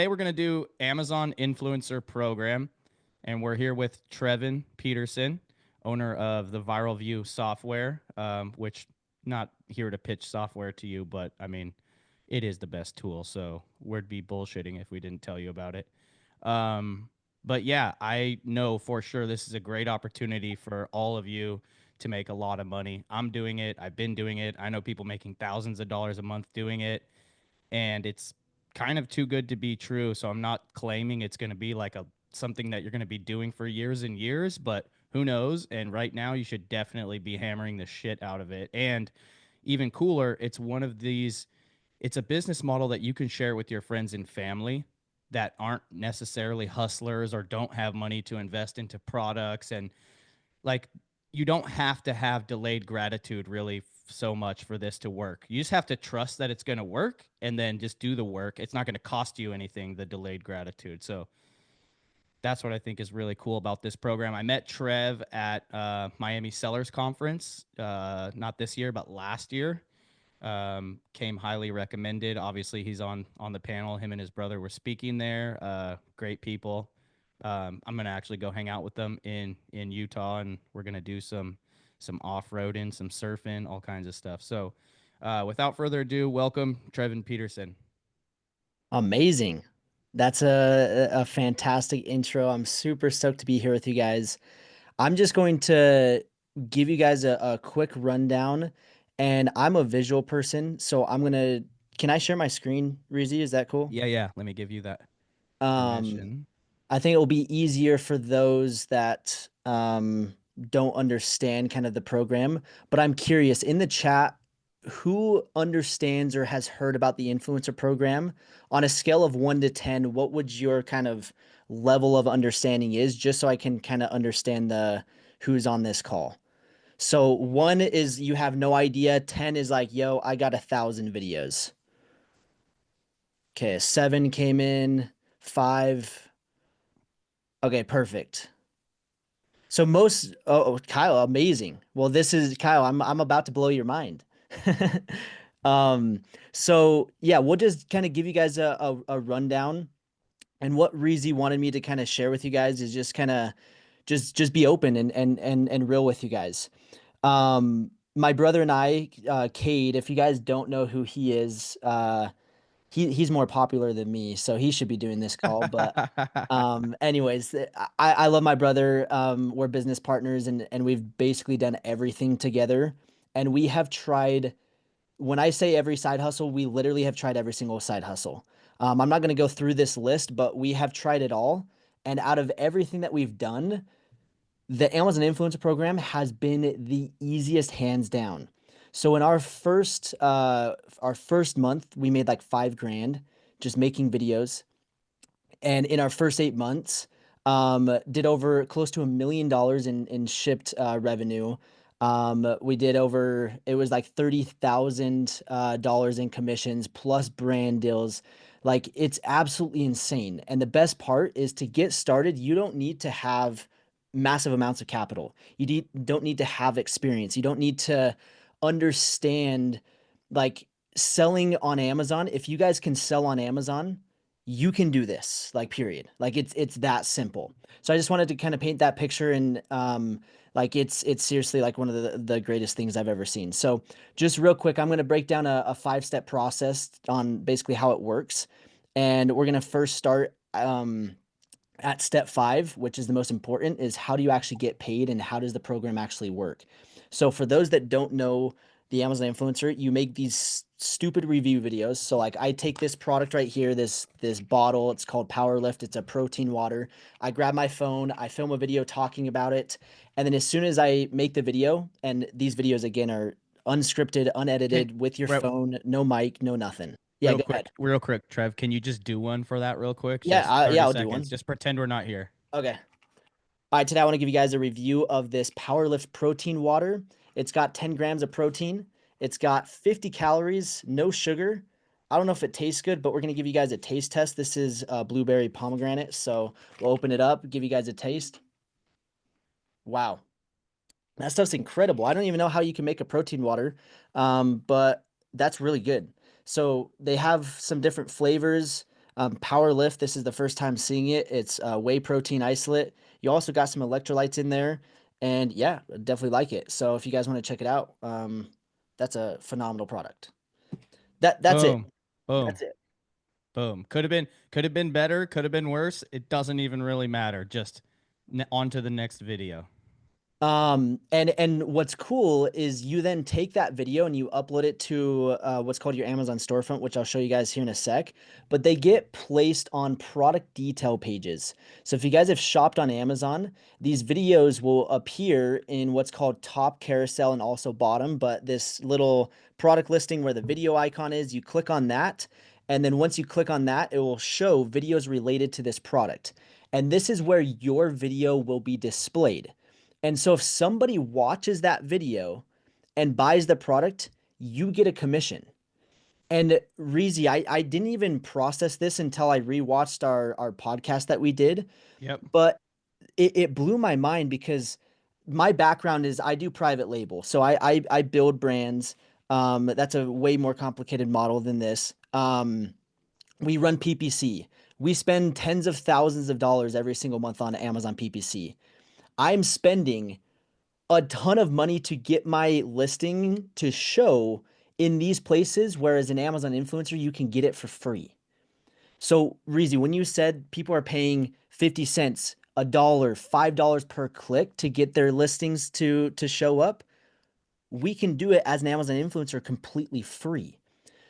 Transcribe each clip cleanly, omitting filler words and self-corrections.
Today we're going to do Amazon Influencer Program, and we're here with Trevin Peterson, owner of the Viral View software, which not here to pitch software to you, but I mean, it is the best tool, so we'd be bullshitting if we didn't tell you about it. Um, but yeah, I know for sure this is a great opportunity for all of you to make a lot of money. I'm doing it. I've been doing it. I know people making thousands of dollars a month doing it, and it's kind of too good to be true. So I'm not claiming it's going to be like a something that you're going to be doing for years and years, but who knows? And right now, you should definitely be hammering the shit out of it. And even cooler, it's one of these. It's a business model that you can share with your friends and family that aren't necessarily hustlers or don't have money to invest into products, and like you don't have to have delayed gratitude really so much for this to work. You just have to trust that it's going to work and then just do the work. It's not going to cost you anything, the delayed gratitude. So that's what I think is really cool about this program. I met Trev at Miami Sellers Conference, not this year, but last year. Came highly recommended. Obviously, he's on the panel. Him and his brother were speaking there. Great people. I'm gonna actually go hang out with them in Utah, and we're gonna do some off roading, some surfing, all kinds of stuff. So, without further ado, welcome Trevin Peterson. Amazing. That's a fantastic intro. I'm super stoked to be here with you guys. I'm just going to give you guys a quick rundown, and I'm a visual person, so can I share my screen, Reezy? Is that cool? Yeah, yeah. Let me give you that Um, permission. I think it will be easier for those that don't understand kind of the program. But I'm curious in the chat, who understands or has heard about the influencer program? On a scale of 1 to 10, what would your kind of level of understanding is, just so I can kind of understand the who's on this call? So 1 is you have no idea. 10 is like, yo, I got 1,000 videos. Okay, 7 came in, 5. Okay, perfect. So Kyle, amazing. Well, this is Kyle. I'm about to blow your mind. Um, so yeah, we'll just kind of give you guys a rundown. And what Reezy wanted me to kind of share with you guys is just kind of just be open and real with you guys. My brother and I, Cade, if you guys don't know who he is, he's more popular than me, so he should be doing this call. But anyways, I love my brother. We're business partners, and we've basically done everything together. And we have tried, when I say every side hustle, we literally have tried every single side hustle. I'm not going to go through this list, but we have tried it all. And out of everything that we've done, the Amazon Influencer Program has been the easiest, hands down. So in our first month, we made like 5 grand just making videos. And in our first 8 months, did over close to $1 million in shipped revenue. We did over, it was like $30,000 in commissions plus brand deals. Like, it's absolutely insane. And the best part is, to get started, you don't need to have massive amounts of capital. Don't need to have experience. You don't need to understand, like, selling on Amazon. If you guys can sell on Amazon, you can do this, like, period. Like, it's that simple. So I just wanted to kind of paint that picture. And like, it's seriously like one of the greatest things I've ever seen. So just real quick, I'm going to break down a 5-step process on basically how it works. And we're going to first start at step 5, which is the most important, is how do you actually get paid and how does the program actually work? So for those that don't know the Amazon influencer, you make these stupid review videos. So like, I take this product right here, this bottle, it's called Power Lift. It's a protein water. I grab my phone, I film a video talking about it, and then as soon as I make the video, and these videos again are unscripted, Can unedited, with your real, phone, no mic, no nothing. Yeah, real go quick, ahead. real quick, Trev. Can you just do one for that real quick? Yeah, Just yeah, 30 I'll do seconds. one. Just pretend we're not here. Okay. All right, today I want to give you guys a review of this Powerlift protein water. It's got 10 grams of protein. It's got 50 calories, no sugar. I don't know if it tastes good, but we're going to give you guys a taste test. This is blueberry pomegranate. So we'll open it up, give you guys a taste. Wow. That stuff's incredible. I don't even know how you can make a protein water, but that's really good. So they have some different flavors. Power Lift, this is the first time seeing it. It's whey protein isolate. You also got some electrolytes in there. And yeah, definitely like it. So if you guys want to check it out, that's a phenomenal product. That's it. Boom, boom, That's it. boom. Could have been better. Could have been worse. It doesn't even really matter. Just on to the next video. And what's cool is you then take that video and you upload it to what's called your Amazon storefront, which I'll show you guys here in a sec. But they get placed on product detail pages. So if you guys have shopped on Amazon, these videos will appear in what's called top carousel and also bottom. But this little product listing where the video icon is, you click on that. And then once you click on that, it will show videos related to this product. And this is where your video will be displayed. And so if somebody watches that video and buys the product, you get a commission. And Reezy, I didn't even process this until I rewatched our podcast that we did, Yep. but it blew my mind because my background is I do private label. So I build brands. That's a way more complicated model than this. We run PPC. We spend tens of thousands of dollars every single month on Amazon PPC. I'm spending a ton of money to get my listing to show in these places, whereas an Amazon influencer, you can get it for free. So, Reezy, when you said people are paying 50 cents, a dollar, $5 per click to get their listings to show up, we can do it as an Amazon influencer completely free.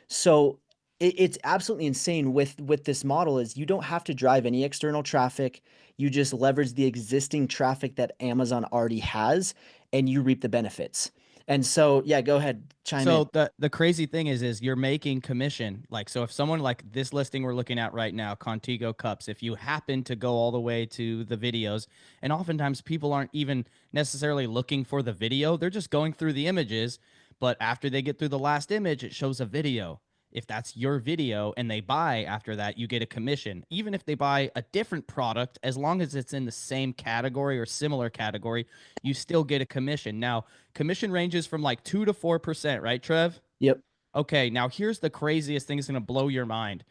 So it's absolutely insane with this model is you don't have to drive any external traffic. You just leverage the existing traffic that Amazon already has and you reap the benefits. And so, yeah, go ahead, chime in. So the crazy thing is you're making commission. Like, so if someone like this listing we're looking at right now, Contigo cups, if you happen to go all the way to the videos, and oftentimes people aren't even necessarily looking for the video, they're just going through the images, but after they get through the last image, it shows a video. If that's your video and they buy after that, you get a commission. Even if they buy a different product, as long as it's in the same category or similar category, you still get a commission. Now, commission ranges from like 2 to 4%, right, Trev? Yep. Okay, now here's the craziest thing that's going to blow your mind.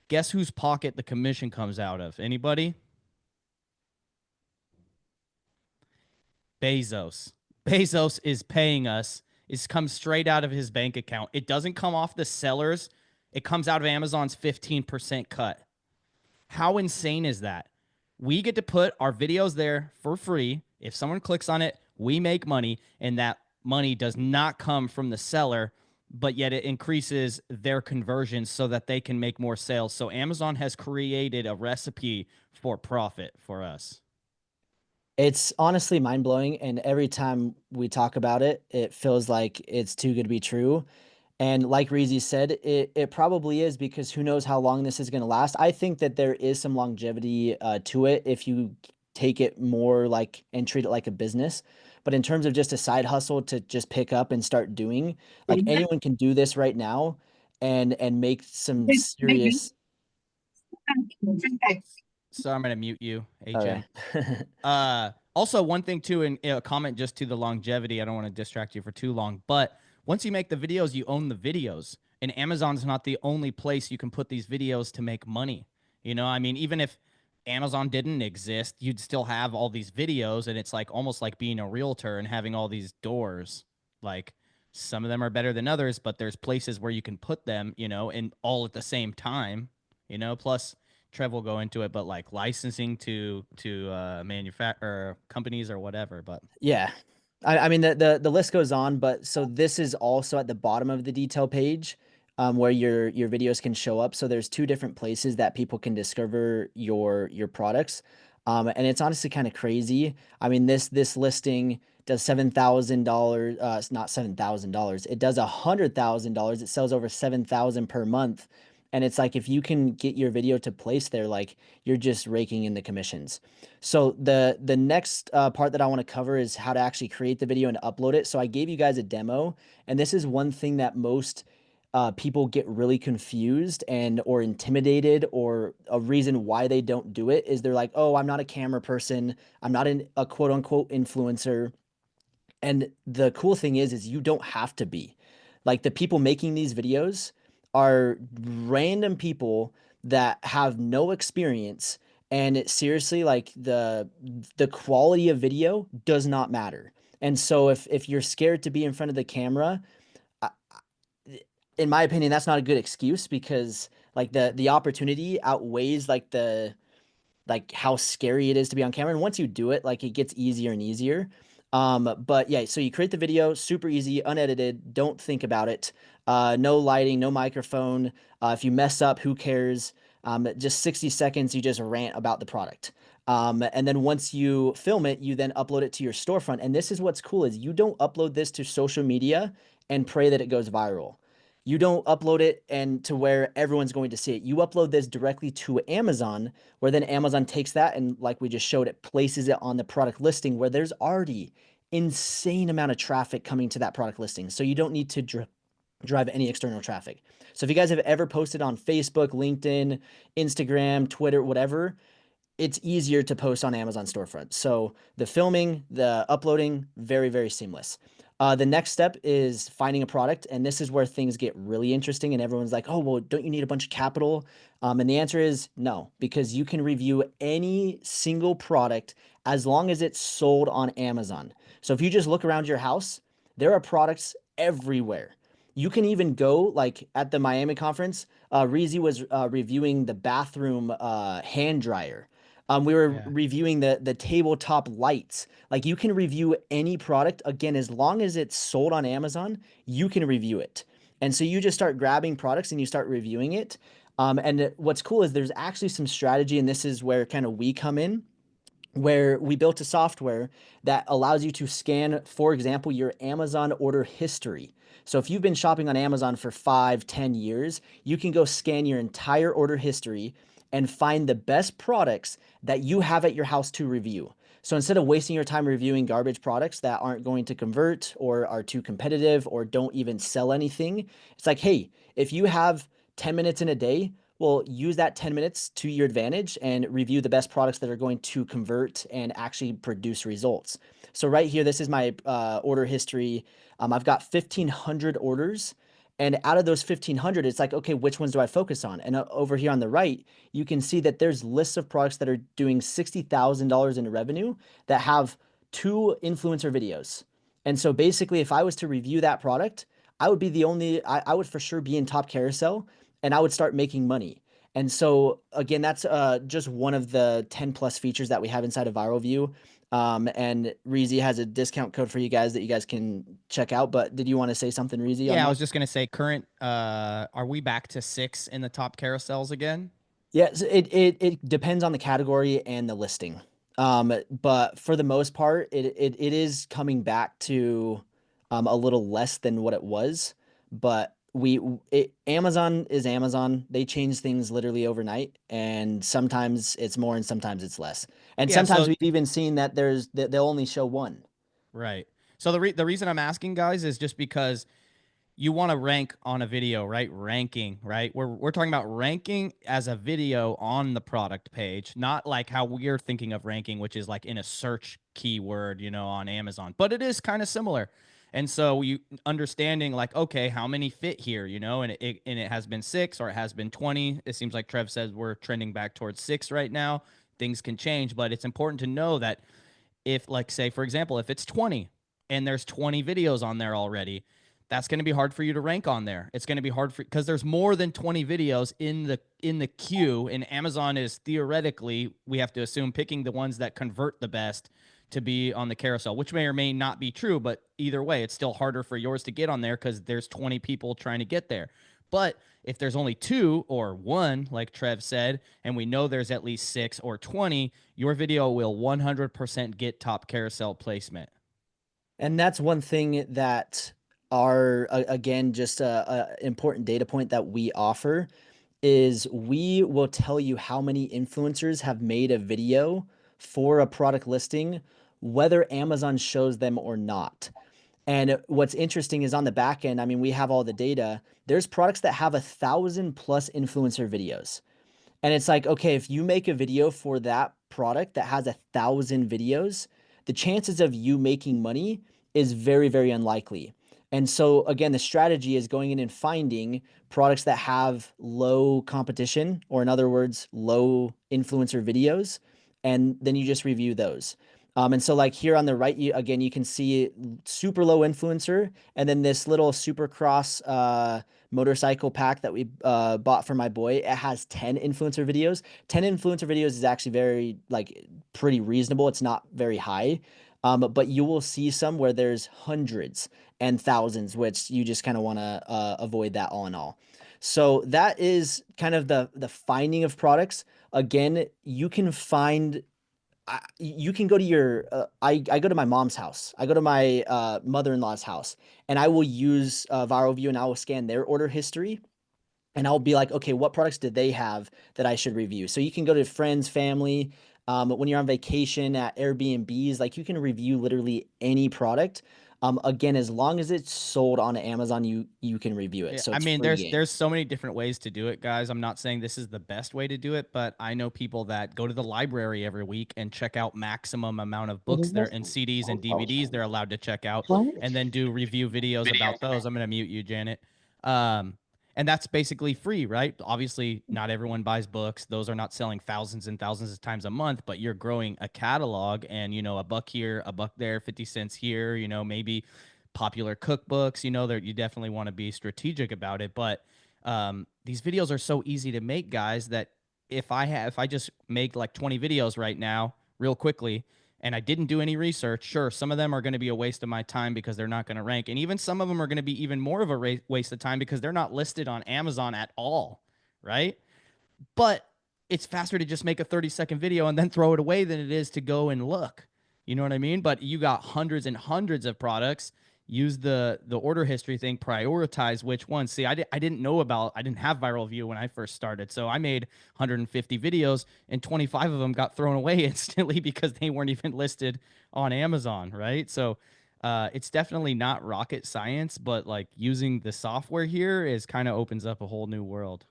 Guess whose pocket the commission comes out of? Anybody? Bezos. Bezos is paying us. It comes straight out of his bank account. It doesn't come off the sellers. It comes out of Amazon's 15% cut. How insane is that? We get to put our videos there for free. If someone clicks on it, we make money, and that money does not come from the seller, but yet it increases their conversions so that they can make more sales. So Amazon has created a recipe for profit for us. It's honestly mind blowing. And every time we talk about it, it feels like it's too good to be true. And like Reezy said, it probably is because who knows how long this is going to last. I think that there is some longevity to it if you take it more like and treat it like a business. But in terms of just a side hustle to just pick up and start doing, like anyone can do this right now and make some serious. So I'm gonna mute you, HM. Okay. Also, one thing too, and a comment just to the longevity. I don't want to distract you for too long, but once you make the videos, you own the videos, and Amazon's not the only place you can put these videos to make money. You know, I mean, even if Amazon didn't exist, you'd still have all these videos, and it's like almost like being a realtor and having all these doors. Like some of them are better than others, but there's places where you can put them, you know, and all at the same time, you know. Plus, Trev will go into it, but like licensing to manufacturer companies or whatever. But Yeah. I mean the list goes on, but so this is also at the bottom of the detail page, where your videos can show up. So there's two different places that people can discover your products. And it's honestly kind of crazy. I mean, this listing does $7,000. It's not $7,000. It does $100,000. It sells over 7,000 per month. And it's like if you can get your video to place there, like you're just raking in the commissions. So the next part that I want to cover is how to actually create the video and upload it. So I gave you guys a demo, and this is one thing that most people get really confused and or intimidated, or a reason why they don't do it is they're like, oh, I'm not a camera person, I'm not a quote unquote influencer. And the cool thing is you don't have to be. Like the people making these videos are random people that have no experience, and it seriously, like, the quality of video does not matter. And so if you're scared to be in front of the camera, I, in my opinion, that's not a good excuse, because like the opportunity outweighs like the like how scary it is to be on camera. And once you do it, like, it gets easier and easier. But yeah, so you create the video, super easy, unedited, don't think about it. No lighting, no microphone. If you mess up, who cares? Just 60 seconds, you just rant about the product. And then once you film it, you then upload it to your storefront. And this is what's cool, is you don't upload this to social media and pray that it goes viral. You don't upload it and to where everyone's going to see it. You upload this directly to Amazon, where then Amazon takes that and, like we just showed, it places it on the product listing where there's already insane amount of traffic coming to that product listing. So you don't need to drive any external traffic. So if you guys have ever posted on Facebook, LinkedIn, Instagram, Twitter, whatever, it's easier to post on Amazon storefront. So the filming, the uploading, very, very seamless. The next step is finding a product. And this is where things get really interesting. And everyone's like, oh, well, don't you need a bunch of capital? And the answer is no, because you can review any single product as long as it's sold on Amazon. So if you just look around your house, there are products everywhere. You can even go, like at the Miami conference, Reezy was reviewing the bathroom hand dryer. We were Yeah. reviewing the tabletop lights. Like, you can review any product, again, as long as it's sold on Amazon, you can review it. And so you just start grabbing products and you start reviewing it. And what's cool is there's actually some strategy, and this is where kind of we come in, where we built a software that allows you to scan, for example, your Amazon order history. So if you've been shopping on Amazon for 5, 10 years, you can go scan your entire order history and find the best products that you have at your house to review. So instead of wasting your time reviewing garbage products that aren't going to convert or are too competitive or don't even sell anything, it's like, hey, if you have 10 minutes in a day, well, use that 10 minutes to your advantage and review the best products that are going to convert and actually produce results. So right here, this is my order history. I've got 1,500 orders. And out of those 1,500, it's like, okay, which ones do I focus on? And over here on the right, you can see that there's lists of products that are doing $60,000 in revenue that have 2 influencer videos. And so basically, if I was to review that product, I would be the only, I would for sure be in top carousel, and I would start making money. And so again, that's just one of the 10 plus features that we have inside of Viral View. And Reezy has a discount code for you guys that you guys can check out. But did you want to say something, Reezy, on Yeah, I that? was just gonna say current are we back to 6 in the top carousels again? Yeah, so it depends on the category and the listing. But for the most part, it is coming back to a little less than what it was. But Amazon is Amazon. They change things literally overnight, and sometimes it's more and sometimes it's less. And Yeah, sometimes so we've even seen that they'll only show one. right. So the reason I'm asking guys is just because you want to rank on a video, right? Ranking, right? We're talking about ranking as a video on the product page, not like how we're thinking of ranking, which is like in a search keyword, you know, on Amazon. But it is kind of similar. And so you understanding like, okay, how many fit here, you know, and it has been 6 or it has been 20. It seems like Trev says we're trending back towards 6 right now. Things can change, but it's important to know that if, like, say for example, if it's 20 and there's 20 videos on there already, that's going to be hard for you to rank on there. It's going to be hard for, because there's more than 20 videos in the queue, and Amazon is theoretically, we have to assume, picking the ones that convert the best to be on the carousel, which may or may not be true, but either way, it's still harder for yours to get on there because there's 20 people trying to get there. But if there's only 2 or 1, like Trev said, and we know there's at least 6 or 20, your video will 100% get top carousel placement. And that's one thing that are, again, just a important data point that we offer, is we will tell you how many influencers have made a video for a product listing, whether Amazon shows them or not. And what's interesting is on the back end, I mean, we have all the data. There's products that have 1,000+ influencer videos. And it's like, okay, if you make a video for that product that has 1,000 videos, the chances of you making money is very, very unlikely. And so again, the strategy is going in and finding products that have low competition, or in other words, low influencer videos, and then you just review those. And so like here on the right, again, you can see super low influencer, and then this little Supercross motorcycle pack that we bought for my boy. It has 10 influencer videos. 10 influencer videos is actually very like pretty reasonable. It's not very high. But you will see some where there's hundreds and thousands, which you just kind of want to avoid that all in all. So that is kind of the finding of products. Again, you can find you can go to your I go to my mom's house. I go to my mother-in-law's house, and I will use Viral View, and I will scan their order history, and I'll be like, okay, what products did they have that I should review? So you can go to friends, family, when you're on vacation at Airbnbs, like you can review literally any product. Again, as long as it's sold on Amazon, you can review it. Yeah, So I it's mean, free game. there's so many different ways to do it, guys. I'm not saying this is the best way to do it, but I know people that go to the library every week and check out maximum amount of books there and CDs and DVDs they're allowed to check out, and then do review videos about those. I'm gonna mute you, Janet. Um, and that's basically free, right? Obviously, not everyone buys books; those are not selling thousands and thousands of times a month. But you're growing a catalog, and a buck here, a buck there, 50 cents here. Maybe popular cookbooks. You definitely want to be strategic about it. But these videos are so easy to make, guys, that if I just make like 20 videos right now, real quickly, and I didn't do any research, sure, some of them are going to be a waste of my time because they're not going to rank, and even some of them are going to be even more of a waste of time because they're not listed on Amazon at all, right? But it's faster to just make a 30-second video and then throw it away than it is to go and look. You know what I mean? But you got hundreds and hundreds of products. Use the order history thing, prioritize which ones. See, I didn't know about, I didn't have Viral View when I first started. So I made 150 videos and 25 of them got thrown away instantly because they weren't even listed on Amazon, right? So it's definitely not rocket science, but like using the software here is kind of opens up a whole new world.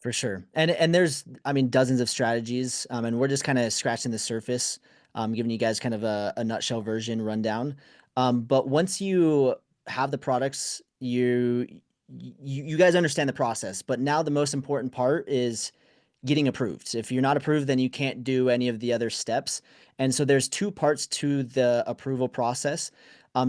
For sure. And there's, I mean, dozens of strategies. And we're just kind of scratching the surface, giving you guys kind of a nutshell version rundown. But once you have the products, you guys understand the process. But now the most important part is getting approved. If you're not approved, then you can't do any of the other steps. And so there's two parts to the approval process.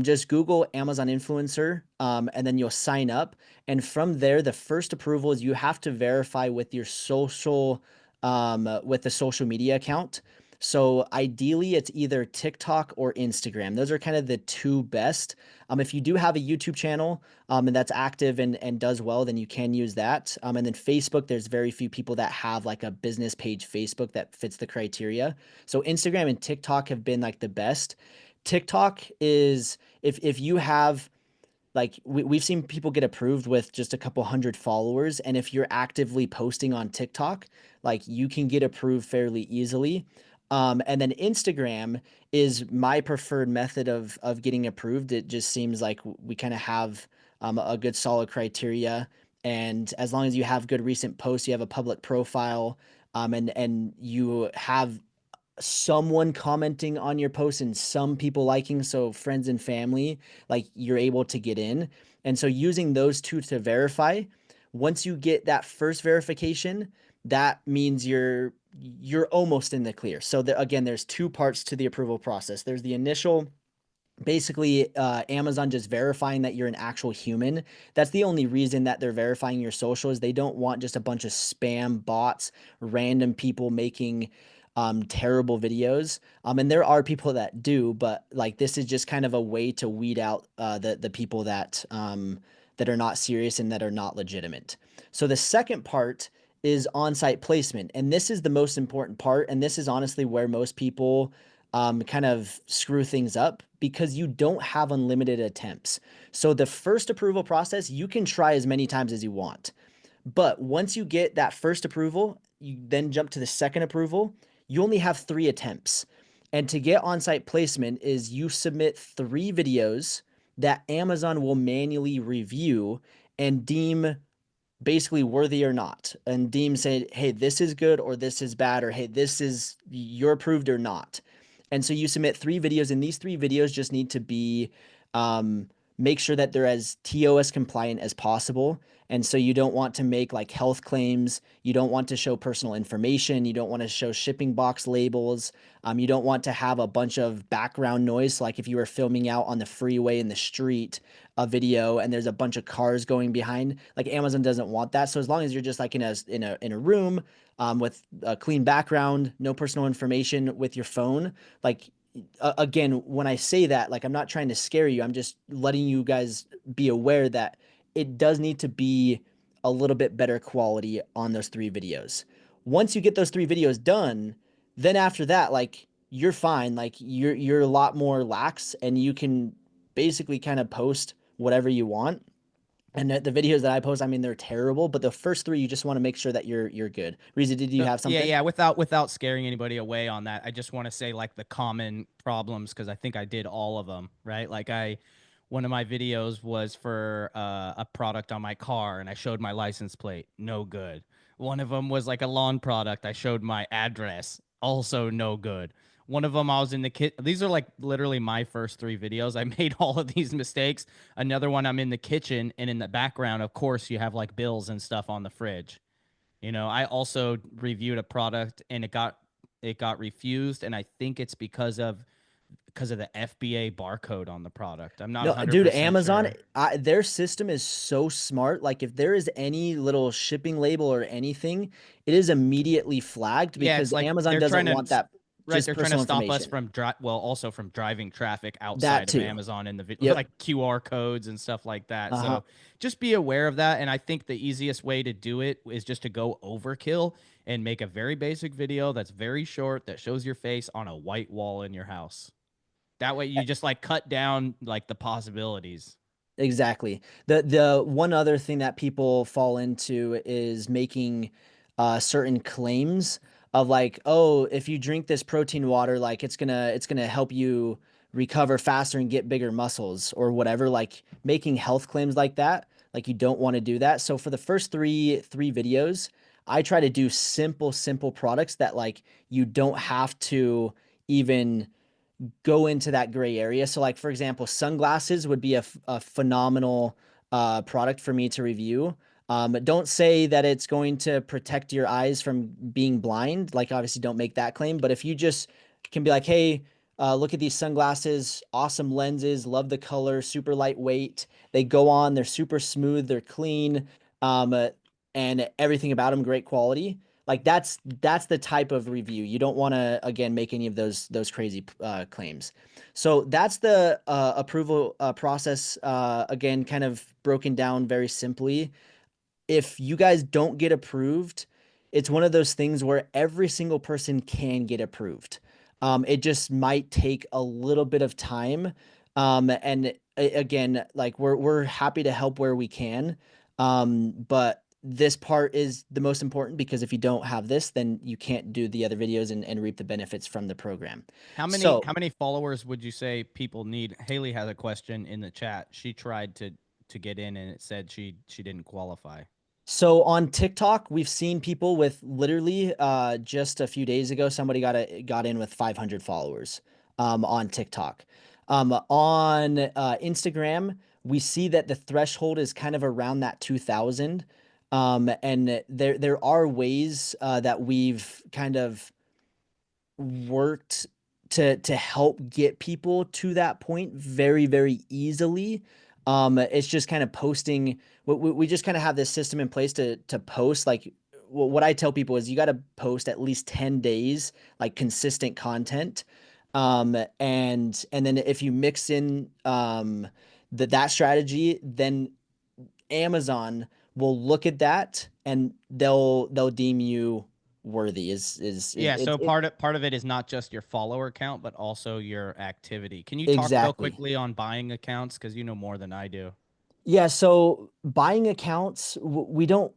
Just Google Amazon influencer, and then you'll sign up. And from there, the first approval is you have to verify with your social, with the social media account. So ideally, it's either TikTok or Instagram. Those are kind of the two best. If you do have a YouTube channel, and that's active and does well, then you can use that. And then Facebook, there's very few people that have like a business page Facebook that fits the criteria. So Instagram and TikTok have been like the best. TikTok is if you have like we've seen people get approved with just a couple hundred followers, and if you're actively posting on TikTok, like you can get approved fairly easily. And then Instagram is my preferred method of getting approved. It just seems like we kind of have a good solid criteria, and as long as you have good recent posts, you have a public profile, and you have someone commenting on your post and some people liking, so friends and family, like you're able to get in. And so using those two to verify, once you get that first verification, that means you're almost in the clear. So again, there's two parts to the approval process. There's the initial, basically Amazon just verifying that you're an actual human. That's the only reason that they're verifying your social, is they don't want just a bunch of spam bots, random people making terrible videos. And there are people that do, but like this is just kind of a way to weed out the people that are not serious and that are not legitimate. So the second part is on-site placement, and this is the most important part, and this is honestly where most people kind of screw things up, because you don't have unlimited attempts. So the first approval process, you can try as many times as you want. But once you get that first approval, you then jump to the second approval, you only have 3 attempts. And to get on-site placement is you submit 3 videos that Amazon will manually review and deem basically worthy or not, and deem, say, hey, this is good or this is bad, or hey, this is, you're approved or not. And so you submit 3 videos, and these 3 videos just need to be um, make sure that they're as TOS compliant as possible. And so you don't want to make like health claims. You don't want to show personal information. You don't want to show shipping box labels. You don't want to have a bunch of background noise. So like if you were filming out on the freeway in the street, a video and there's a bunch of cars going behind, like Amazon doesn't want that. So as long as you're just like in a room with a clean background, no personal information with your phone, like again, when I say that, like I'm not trying to scare you. I'm just letting you guys be aware that it does need to be a little bit better quality on those 3 videos. Once you get those 3 videos done, then after that, like you're fine. Like you're a lot more lax and you can basically kind of post whatever you want. And the videos that I post, I mean, they're terrible, but the first 3, you just want to make sure that you're good. Riza, did you No, have yeah, something? yeah. Without scaring anybody away on that, I just want to say like the common problems because I think I did all of them right. One of my videos was for a product on my car, and I showed my license plate, no good. One of them was like a lawn product. I showed my address, also no good. One of them I was in the kit. These are like literally my first 3 videos. I made all of these mistakes. Another one, I'm in the kitchen, and in the background, of course, you have like bills and stuff on the fridge. I also reviewed a product and it got refused, and I think it's because of the FBA barcode on the product. I'm not No, dude, 100% Amazon, sure. their system is so smart. Like, if there is any little shipping label or anything, it is immediately flagged Yeah, because it's like Amazon doesn't want that, right, just they're trying to personal stop us information. from also from driving traffic That outside of too. Amazon in the Yep. like QR codes and stuff like that. Uh-huh. So just be aware of that. And I think the easiest way to do it is just to go overkill and make a very basic video that's very short that shows your face on a white wall in your house. That way you just like cut down like the possibilities. Exactly. The one other thing that people fall into is making certain claims of like, oh, if you drink this protein water, like it's gonna help you recover faster and get bigger muscles or whatever. Like making health claims like that, like you don't want to do that. So for the first three videos, I try to do simple products that like you don't have to even go into that gray area. So, like for example, sunglasses would be a phenomenal product for me to review. Don't say that it's going to protect your eyes from being blind. Like, obviously, don't make that claim. But if you just can be like, hey, look at these sunglasses, awesome lenses, love the color, super lightweight. They go on, they're super smooth, they're clean, um, uh, and everything about them great quality. Like that's the type of review. You don't want to again make any of those crazy claims. So that's the approval process. Again, kind of broken down very simply. If you guys don't get approved, it's one of those things where every single person can get approved. It just might take a little bit of time. And again, like we're happy to help where we can. But this part is the most important because if you don't have this, then you can't do the other videos and reap the benefits from the program. How many So how many followers would you say people need? Haley has a question in the chat. She tried to get in and it said she didn't qualify. So on TikTok, we've seen people with literally just a few days ago, somebody got in with 500 followers on TikTok. On Instagram, we see that the threshold is kind of around that 2,000. And there are ways that we've kind of worked to help get people to that point very easily. It's just kind of posting. We just kind of have this system in place to post. Like what I tell people is you got to post at least 10 days, like consistent content. And then if you mix in that strategy, then Amazon will look at that and they'll deem you worthy. Is Yeah, it, so it part of it is not just your follower count, but also your activity. Can you talk real exactly. quickly on buying accounts? Because you know more than I do. Yeah, so buying accounts, we don't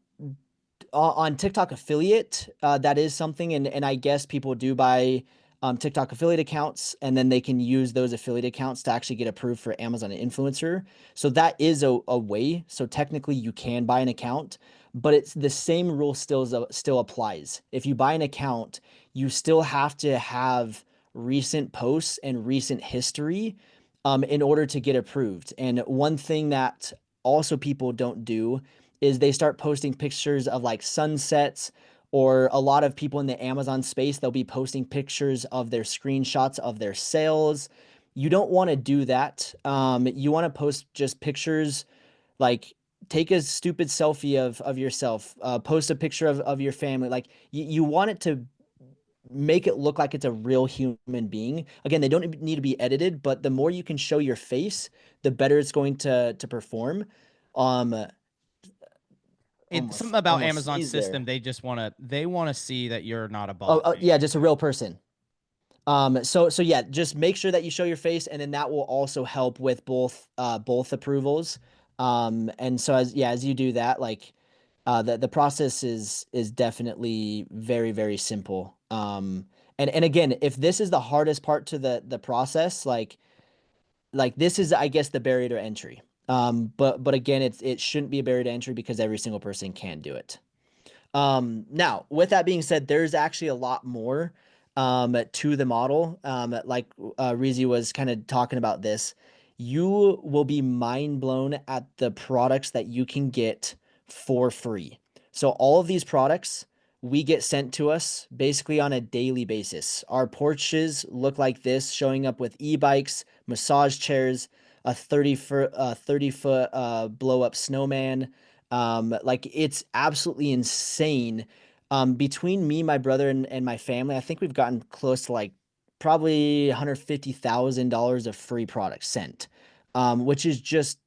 on TikTok affiliate, that is something, and I guess people do buy TikTok affiliate accounts, and then they can use those affiliate accounts to actually get approved for Amazon influencer. So that is a way. So technically, you can buy an account, but it's the same rule still applies. If you buy an account, you still have to have recent posts and recent history in order to get approved. And one thing that also people don't do is they start posting pictures of like sunsets, or a lot of people in the Amazon space, they'll be posting pictures of their screenshots of their sales. You don't want to do that. You want to post just pictures, like take a stupid selfie of yourself, post a picture of your family. Like you want it to make it look like it's a real human being. Again, they don't need to be edited, but the more you can show your face, the better it's going to perform. Um, It's almost something about almost Amazon's sneezed there. system. They want to see that you're not a Oh, bot, basically. yeah, just a real person. So yeah, just make sure that you show your face, and then that will also help with both approvals. And so as you do that, like the process is definitely very, very simple. And again, if this is the hardest part to the process, like this is, I guess, the barrier to entry. But again, it shouldn't be a barrier to entry because every single person can do it. Now, with that being said, there's actually a lot more to the model. Like Rizy was kind of talking about this. You will be mind blown at the products that you can get for free. So all of these products we get sent to us basically on a daily basis. Our porches look like this, showing up with e-bikes, massage chairs, a 30 foot blow up snowman. Like it's absolutely insane. Between me, my brother, and my family, I think we've gotten close to like probably $150,000 of free products sent, which is just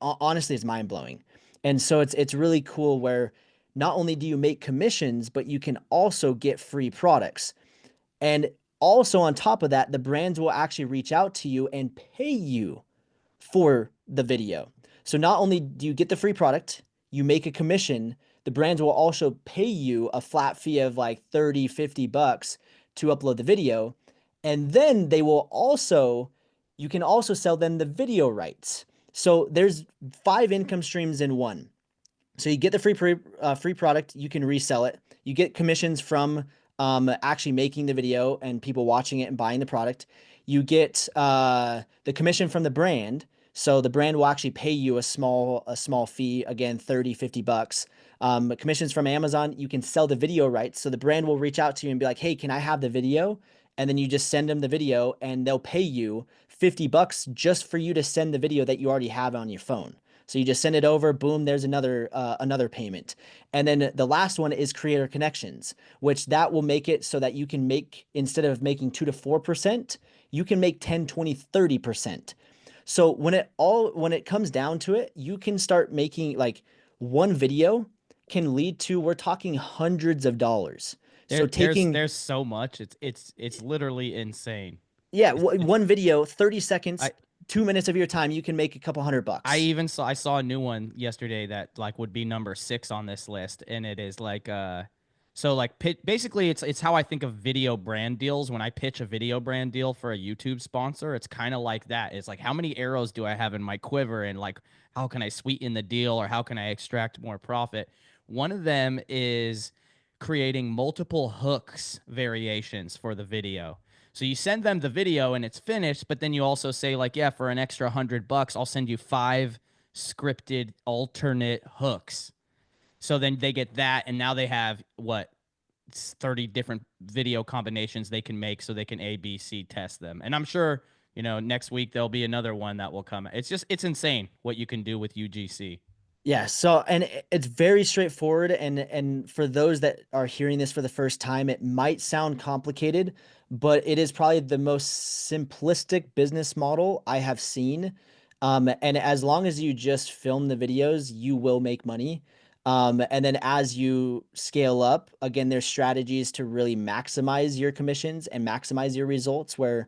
honestly, it's mind blowing. And so it's really cool where not only do you make commissions, but you can also get free products. And also on top of that, the brands will actually reach out to you and pay you for the video. So not only do you get the free product, you make a commission, the brands will also pay you a flat fee of like 30, $50 to upload the video. And then they will also, you can also sell them the video rights. So there's 5 income streams in one. So you get the free product, you can resell it. You get commissions from actually making the video and people watching it and buying the product. You get the commission from the brand. So the brand will actually pay you a small fee, again, 30, $50. Commissions from Amazon, you can sell the video rights. So the brand will reach out to you and be like, hey, can I have the video? And then you just send them the video and they'll pay you $50 just for you to send the video that you already have on your phone. So you just send it over, boom, there's another payment. And then the last one is creator connections, which that will make it so that you can make, instead of making 2 to 4%, you can make 10, 20, 30%. So when it comes down to it, you can start making like one video can lead to, we're talking hundreds of dollars. So taking, There's so much. It's literally insane. yeah, It's one video, 30 I seconds, 2 minutes of your time, you can make a couple hundred I bucks. even saw a new one yesterday that like would be number 6 on this list, and it is like so like basically it's how I think of video brand deals. When I pitch a video brand deal for a YouTube sponsor, it's kind of like that. It's like, how many arrows do I have in my quiver, and like how can I sweeten the deal, or how can I extract more profit? One of them is creating multiple hooks variations for the video. So you send them the video and it's finished, but then you also say like, yeah, for an extra $100, I'll send you 5 scripted alternate hooks. So then they get that, and now they have what, 30 different video combinations they can make, so they can A, B, C test them. And I'm sure, next week there'll be another one that will come. It's insane what you can do with UGC. Yeah, so and it's very straightforward, and for those that are hearing this for the first time, it might sound complicated, but it is probably the most simplistic business model I have seen. And as long as you just film the videos, you will make money. And then as you scale up, again, there's strategies to really maximize your commissions and maximize your results where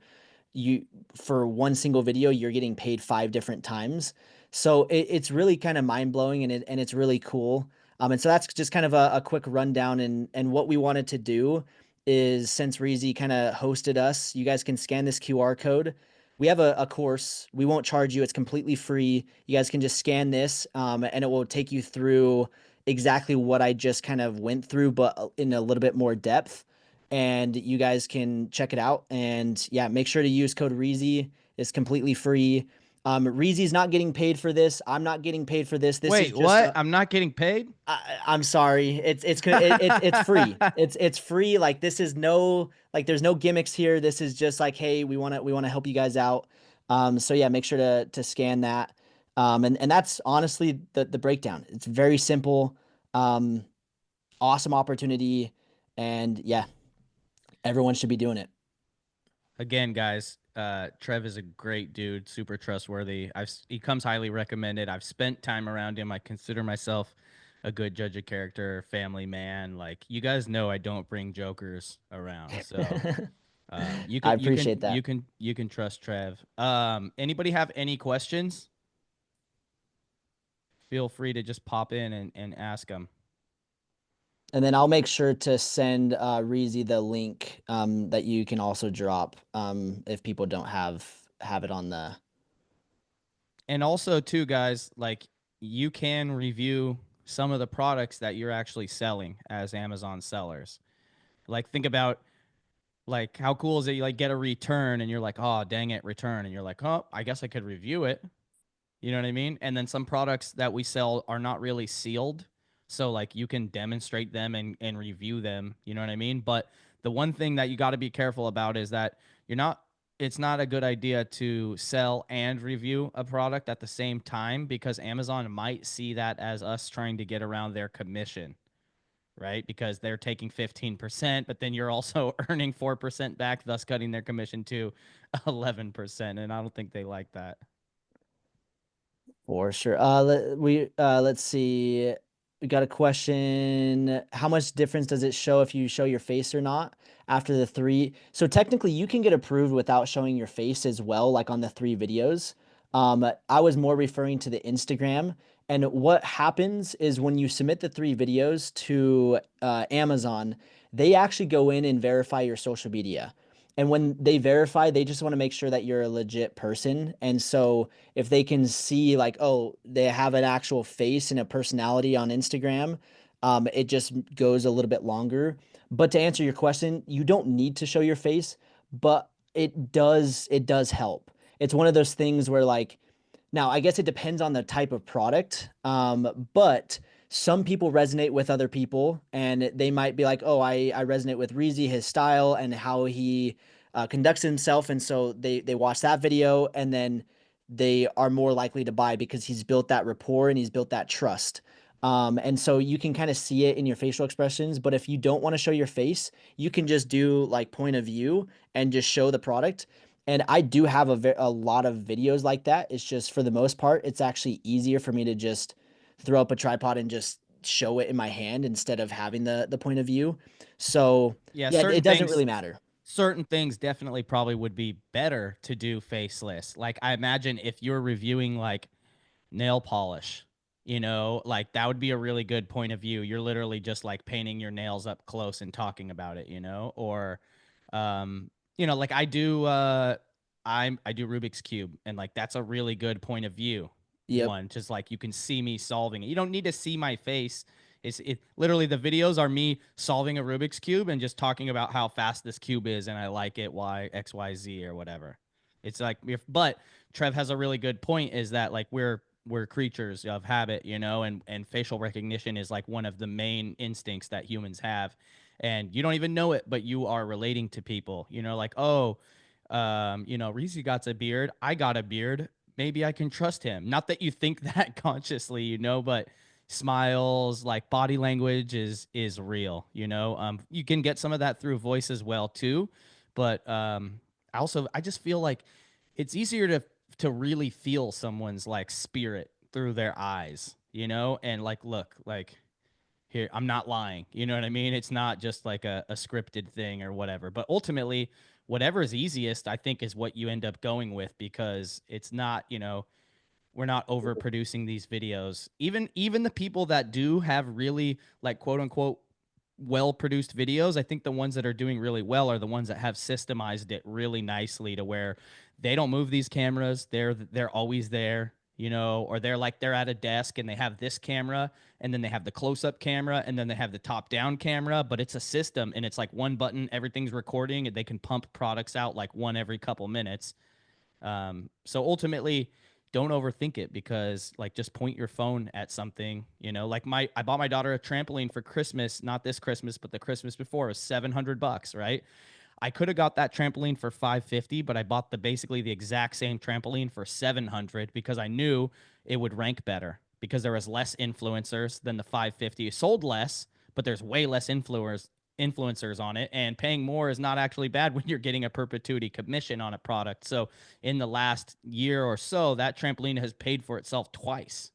you, for one single video, you're getting paid 5 different times. So it's really kind of mind blowing, and it's really cool. And so that's just kind of a quick rundown. And what we wanted to do is, since Reezy kind of hosted us, you guys can scan this QR code. We have a course. We won't charge you. It's completely free. You guys can just scan this, and it will take you through exactly what I just kind of went through, but in a little bit more depth. And you guys can check it out. And yeah, make sure to use code Reezy It's completely free. Reezy's not getting paid for this. I'm not getting paid for this. This is Wait, just what? I'm not getting paid? I'm sorry. It's free. It's free. Like this is no like there's no gimmicks here. This is just like, hey, we want to help you guys out. So yeah, make sure to scan that. And that's honestly the breakdown. It's very simple. Um, awesome opportunity, and yeah, everyone should be doing it. Again, guys, Trev is a great dude, super trustworthy. He comes highly recommended. I've spent time around him. I consider myself a good judge of character, family man. Like you guys know, I don't bring jokers around, so you I can you can appreciate that. you can you can trust Trev. Anybody have any questions? Feel free to just pop in and ask them. And then I'll make sure to send Reezy the link that you can also drop if people don't have it on the. And also, too, guys, like you can review some of the products that you're actually selling as Amazon sellers. Like think about like how cool is it you like get a return and you're like, oh dang it, return, and you're like, oh, I guess I could review it. You know what I mean? And then some products that we sell are not really sealed. So like you can demonstrate them and review them, you know what I mean? But the one thing that you got to be careful about is that you're not it's not a good idea to sell and review a product at the same time because Amazon might see that as us trying to get around their commission, right? Because they're taking 15%, but then you're also earning 4% back, thus cutting their commission to 11%. And I don't think they like that. For sure. Let's see. We got a question. How much difference does it show if you show your face or not after the three? So technically, you can get approved without showing your face as well, like on the three videos. I was more referring to the Instagram. And what happens is when you submit the three videos to Amazon, they actually go in and verify your social media. And when they verify, they just want to make sure that you're a legit person. And so if they can see like, oh, they have an actual face and a personality on Instagram, it just goes a little bit longer. But to answer your question, you don't need to show your face, but it does help. It's one of those things where like now I guess it depends on the type of product. But some people resonate with other people and they might be like, oh, I resonate with Reezy, his style and how he conducts himself. And so they watch that video and then they are more likely to buy because he's built that rapport and he's built that trust. And so you can kind of see it in your facial expressions. But if you don't want to show your face, you can just do like point of view and just show the product. And I do have a lot of videos like that. It's just for the most part, it's actually easier for me to just throw up a tripod and just show it in my hand instead of having the point of view. So Yeah, yeah, it doesn't really matter. certain things definitely probably would be better to do faceless. Like I imagine if you're reviewing like nail polish, like that would be a really good point of view. You're literally just like painting your nails up close and talking about it, or um, like I do Rubik's Cube and like that's a really good point of view Yep. one. Just like you can see me solving it. You don't need to see my face. It literally the videos are me solving a Rubik's cube and just talking about how fast this cube is and I like it XYZ or whatever. It's like but Trev has a really good point is that like we're creatures of habit, and facial recognition is like one of the main instincts that humans have. And you don't even know it, but you are relating to people, like, oh, Reese got a beard. I got a beard. Maybe I can trust him. Not that you think that consciously, but smiles, like body language is real, You can get some of that through voice as well too. But I just feel like it's easier to really feel someone's like spirit through their eyes, and like look, like here, I'm not lying. You know what I mean? It's not just like a scripted thing or whatever. But ultimately, whatever is easiest, I think, is what you end up going with because it's not, we're not overproducing these videos. Even the people that do have really like quote unquote well produced videos, I think the ones that are doing really well are the ones that have systemized it really nicely to where they don't move these cameras. They're always there, or they're at a desk and they have this camera and then they have the close up camera and then they have the top down camera, but it's a system and it's like one button, everything's recording and they can pump products out like one every couple minutes. So ultimately, don't overthink it, because like just point your phone at something, like I bought my daughter a trampoline for Christmas, not this Christmas, but the Christmas before. It was $700, right? I could have got that trampoline for 550, but I bought basically the exact same trampoline for 700 because I knew it would rank better because there was less influencers than the 550. It sold less, but there's way less influencers on it, and paying more is not actually bad when you're getting a perpetuity commission on a product. So in the last year or so, that trampoline has paid for itself twice,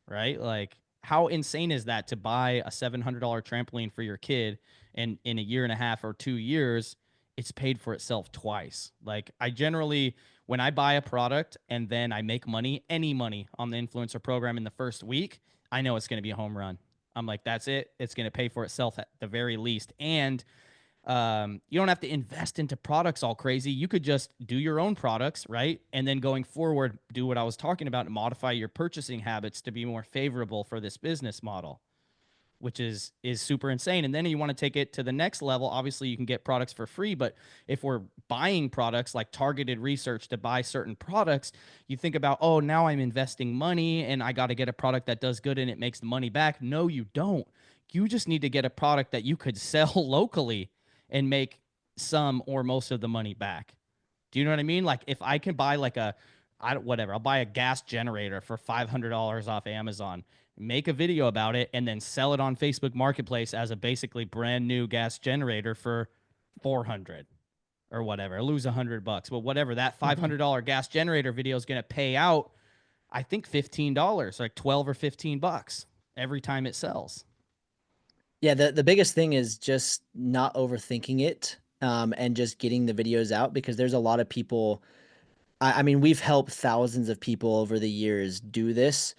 right? Like, how insane is that to buy a $700 trampoline for your kid, and in a year and a half or 2 years, it's paid for itself twice? Like, I generally, when I buy a product and then I make money, any money on the influencer program in the first week, I know it's going to be a home run. I'm like, that's it. It's going to pay for itself at the very least. And you don't have to invest into products all crazy. You could just do your own products, right? And then going forward, do what I was talking about and modify your purchasing habits to be more favorable for this business model, which is super insane. And then you want to take it to the next level. Obviously, you can get products for free, but if we're buying products, like targeted research to buy certain products, you think about, oh, now I'm investing money and I got to get a product that does good and it makes the money back. No, you don't. You just need to get a product that you could sell locally and make some or most of the money back. Do you know what I mean? Like, if I can buy like whatever, I'll buy a gas generator for $500 off Amazon, make a video about it, and then sell it on Facebook Marketplace as a basically brand new gas generator for 400 or whatever. I lose $100, but whatever, that $500 gas generator video is going to pay out, I think $15, like 12 or $15 every time it sells. Yeah, the biggest thing is just not overthinking it, and just getting the videos out, because there's a lot of people. I mean, we've helped thousands of people over the years do this,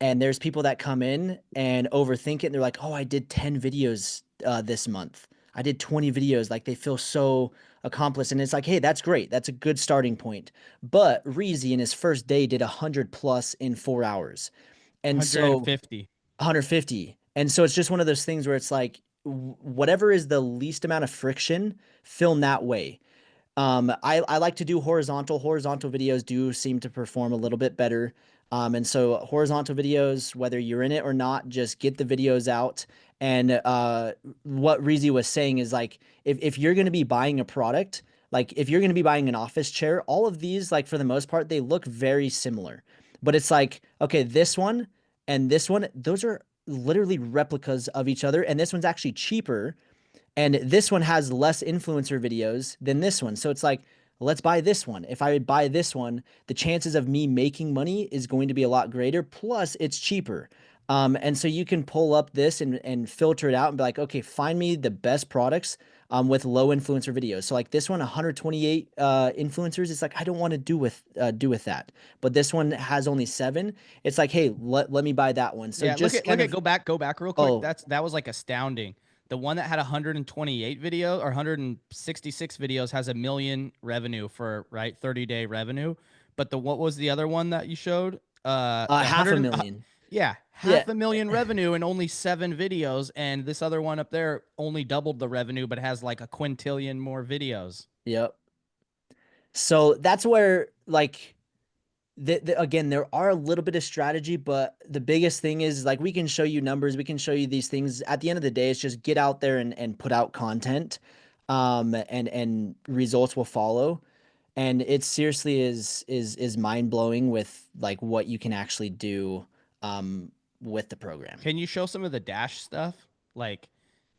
and there's people that come in and overthink it, and they're like, "Oh, I did 10 videos this month. I did 20 videos." Like, they feel so accomplished, and it's like, "Hey, that's great. That's a good starting point." But Reezy in his first day did 100 plus in 4 hours, and so 150. 150. And so it's just one of those things where it's like, whatever is the least amount of friction, film that way. I like to do horizontal. Horizontal videos do seem to perform a little bit better. And so horizontal videos, whether you're in it or not, just get the videos out. And what Reezy was saying is, like, if you're going to be buying a product, like if you're going to be buying an office chair, all of these, like for the most part, they look very similar. But it's like, okay, this one and this one, those are literally replicas of each other. And this one's actually cheaper, and this one has less influencer videos than this one. So it's like, let's buy this one. If I buy this one, the chances of me making money is going to be a lot greater. Plus, it's cheaper. And so you can pull up this and filter it out and be like, okay, find me the best products with low influencer videos. So like this one, 128 influencers. It's like, I don't want to do with that. But this one has only 7. It's like, hey, let me buy that one. So Yeah, just kind of, go back real quick. oh, That was like astounding. The one that had 128 video or 166 videos has a million revenue for, right, 30-day revenue. But what was the other one that you showed? The half a 100 million. yeah, Yeah. half a million revenue and only 7 videos, and this other one up there only doubled the revenue but has like a quintillion more videos. Yep. So that's where, like, again, there are a little bit of strategy, but the biggest thing is, like, we can show you numbers, we can show you these things. At the end of the day, it's just get out there and put out content, and results will follow. And it seriously is mind blowing with like what you can actually do with the program. Can you show some of the Dash stuff? Like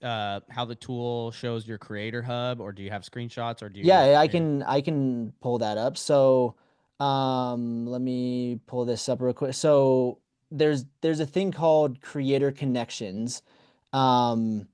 how the tool shows your creator hub, or do you have screenshots, or do you Yeah, yeah. I can pull that up. So, let me pull this up real quick. So there's a thing called Creator Connections. Um,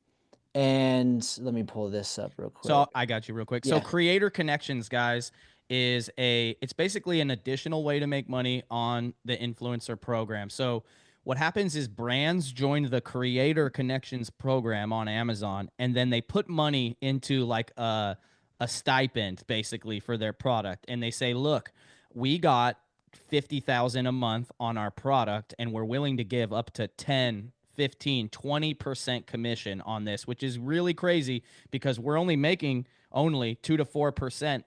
and let me pull this up real So quick. I got you real quick. So Yeah. Creator Connections, guys, it's basically an additional way to make money on the influencer program. So what happens is brands join the Creator Connections program on Amazon, and then they put money into like a stipend basically for their product, and they say, "Look, we got 50,000 a month on our product, and we're willing to give up to 10, 15, 20% commission on this," which is really crazy because we're only making only 2 to 4%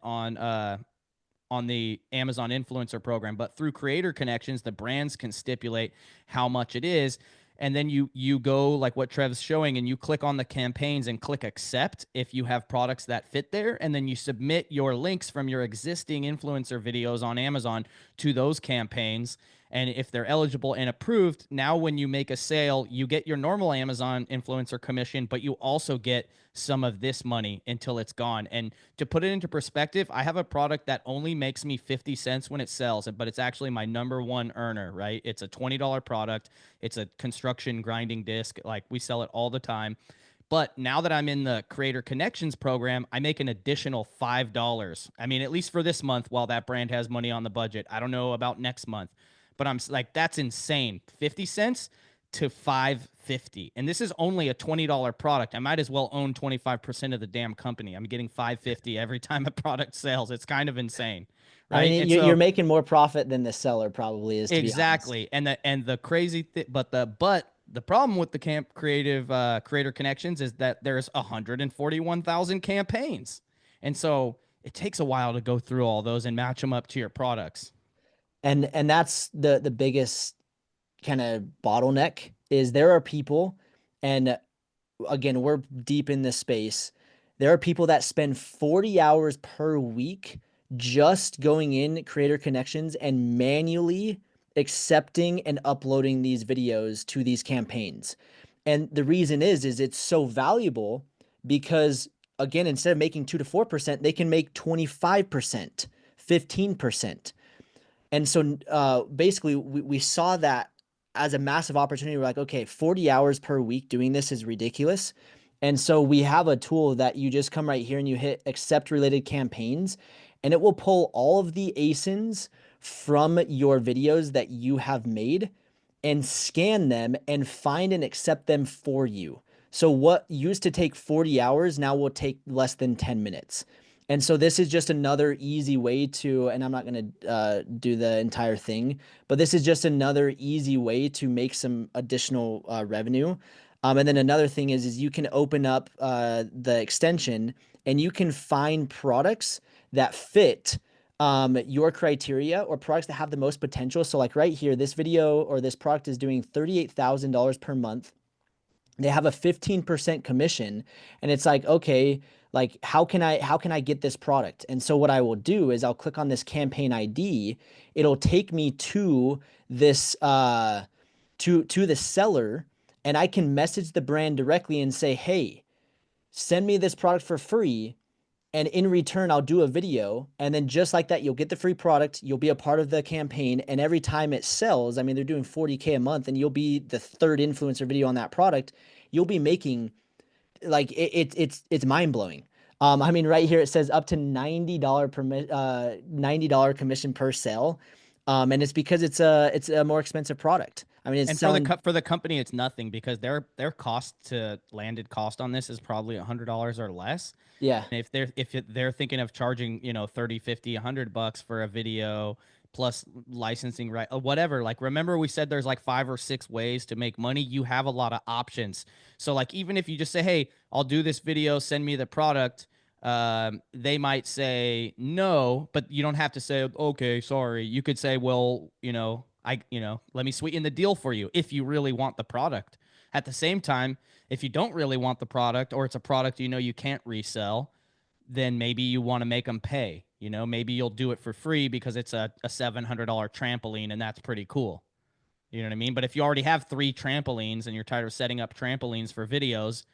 on the Amazon influencer program, but through Creator Connections, the brands can stipulate how much it is. And then you go like what Trev's showing, and you click on the campaigns and click accept if you have products that fit there, and then you submit your links from your existing influencer videos on Amazon to those campaigns. And if they're eligible and approved, now when you make a sale, you get your normal Amazon influencer commission, but you also get some of this money until it's gone. And to put it into perspective, I have a product that only makes me 50 cents when it sells, but it's actually my number one earner, right? It's a $20 product. It's a construction grinding disc. Like, we sell it all the time. But now that I'm in the Creator Connections program, I make an additional $5. I mean, at least for this month, while that brand has money on the budget. I don't know about next month, but I'm like, that's insane. 50 cents to 550. And this is only a $20 product. I might as well own 25% of the damn company. I'm getting 550 every time a product sells. It's kind of insane, I right? mean, And you're so making more profit than the seller probably is, to be honest. exactly. And the crazy thing, but the problem with the Camp Creative Creator Connections is that there's 141,000 campaigns. And so it takes a while to go through all those and match them up to your products. And that's the biggest kind of bottleneck is there are people, and again, we're deep in this space. There are people that spend 40 hours per week just going in Creator Connections and manually accepting and uploading these videos to these campaigns. And the reason is it's so valuable because, again, instead of making 2 to 4%, they can make 25%, 15%. And so basically, we saw that as a massive opportunity. We're like, okay, 40 hours per week doing this is ridiculous. And so we have a tool that you just come right here and you hit accept related campaigns, and it will pull all of the ASINs from your videos that you have made and scan them and find and accept them for you. So what used to take 40 hours now will take less than 10 minutes. And so this is just another easy way to, and I'm not going to do the entire thing, but this is just another easy way to make some additional revenue. And then another thing is you can open up the extension and you can find products that fit your criteria or products that have the most potential. So like right here, this video or this product is doing $38,000 per month. They have a 15% commission, and it's like, okay, like how can I get this product? And so what I will do is I'll click on this campaign ID. It'll take me to this to the seller, and I can message the brand directly and say, hey, send me this product for free. And in return, I'll do a video. And then just like that, you'll get the free product. You'll be a part of the campaign. And every time it sells, I mean, they're doing 40K a month, and you'll be the third influencer video on that product. You'll be making like it's mind blowing. I mean, right here it says up to $90 commission per sale. And it's because it's a more expensive product. I mean, it's And selling. for the company, it's nothing because their cost to landed cost on this is probably $100 or less. Yeah. And if they're thinking of charging, 30, 50, $100 for a video plus licensing, right, whatever, like, remember we said there's like 5 or 6 ways to make money. You have a lot of options. So like, even if you just say, hey, I'll do this video, send me the product, they might say no, but you don't have to say, okay, sorry. You could say, well, let me sweeten the deal for you if you really want the product. At the same time, if you don't really want the product, or it's a product you can't resell, then maybe you want to make them pay. Maybe you'll do it for free because it's a $700 trampoline, and that's pretty cool. You know what I mean? But if you already have 3 trampolines and you're tired of setting up trampolines for videos,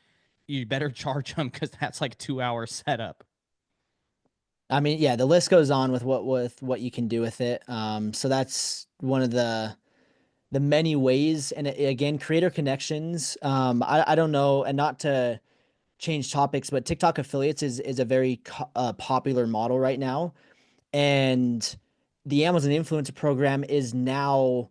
you better charge them because that's like 2 hour setup. I mean, yeah, the list goes on with what you can do with it. So that's one of the many ways. And again, Creator Connections. I don't know, and not to change topics, but TikTok affiliates is a very popular model right now, and the Amazon Influencer Program is now